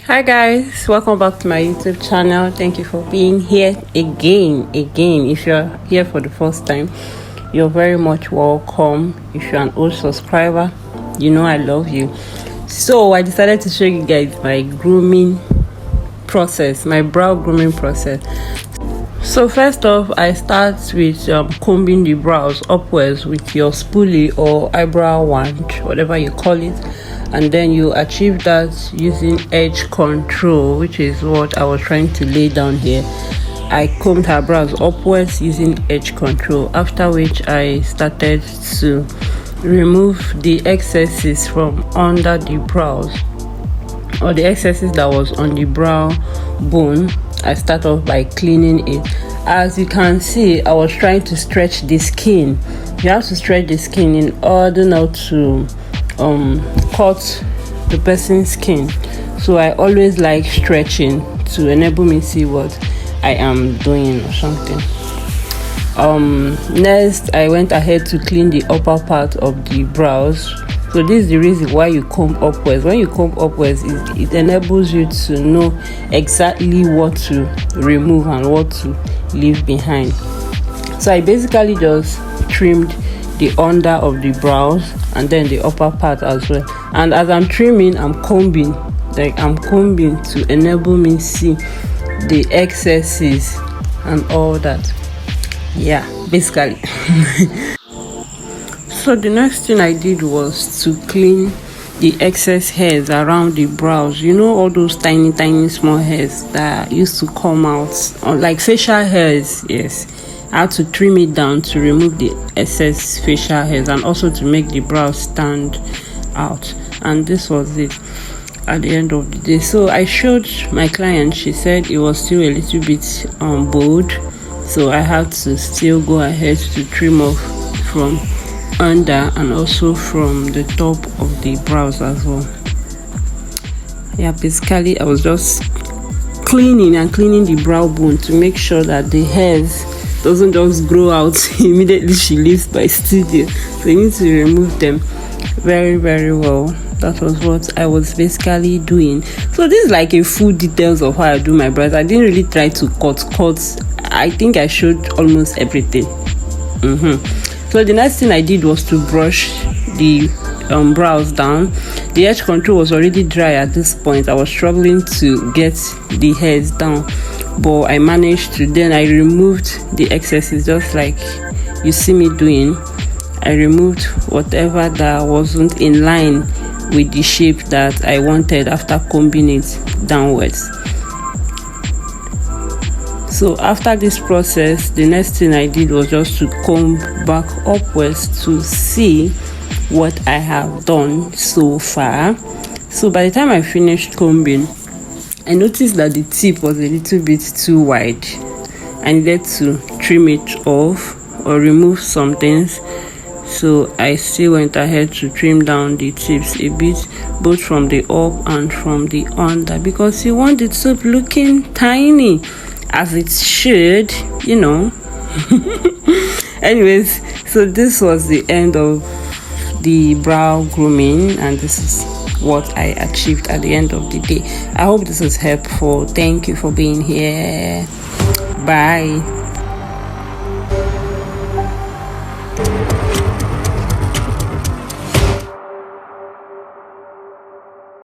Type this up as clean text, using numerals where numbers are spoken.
Hi guys, welcome back to my YouTube channel. Thank you for being here again. If you're here for the first time, you're very much welcome. If you're an old subscriber, you know I love you. So I decided to show you guys my grooming process, my brow grooming process. So first off, I start with combing the brows upwards with your spoolie or eyebrow wand, whatever you call it, and then you achieve that using edge control, which is what I was trying to lay down here. I combed her brows upwards using edge control, after which I started to remove the excesses from under the brows, or the excesses that was on the brow bone. I start off by cleaning it. As you can see, I was trying to stretch the skin. You have to stretch the skin in order not to cut the person's skin. So I always like stretching to enable me see what I am doing or something. Next, I went ahead to clean the upper part of the brows. So this is the reason why you comb upwards. When you comb upwards, it enables you to know exactly what to remove and what to leave behind. So I basically just trimmed the under of the brows and then the upper part as well. And as I'm trimming, I'm combing to enable me see the excesses and all that. Yeah, basically. So the next thing I did was to clean the excess hairs around the brows. You know, all those tiny small hairs that used to come out, like facial hairs. Yes, I had to trim it down to remove the excess facial hairs and also to make the brows stand out. And this was it at the end of the day. So I showed my client. She said it was still a little bit bold, so I had to still go ahead to trim off from under and also from the top of the brows as well. Yeah, basically I was just cleaning the brow bone to make sure that the hairs doesn't just grow out immediately she leaves my studio. So you need to remove them very well. That was what I was basically doing. So this is like a full details of how I do my brows. I didn't really try to cut. I think I showed almost everything. So the next thing I did was to brush the brows down. The edge control was already dry at this point. I was struggling to get the hairs down, but I managed to. Then I removed the excesses just like you see me doing. I removed whatever that wasn't in line with the shape that I wanted after combing it downwards. So after this process, the next thing I did was just to comb back upwards to see what I have done so far. So by the time I finished combing, I noticed that the tip was a little bit too wide. I needed to trim it off or remove some things. So I still went ahead to trim down the tips a bit, both from the up and from the under, because you want the tip looking tiny, as it should, you know. Anyways, so this was the end of the brow grooming, and this is what I achieved at the end of the day. I hope this was helpful. Thank you for being here. Bye.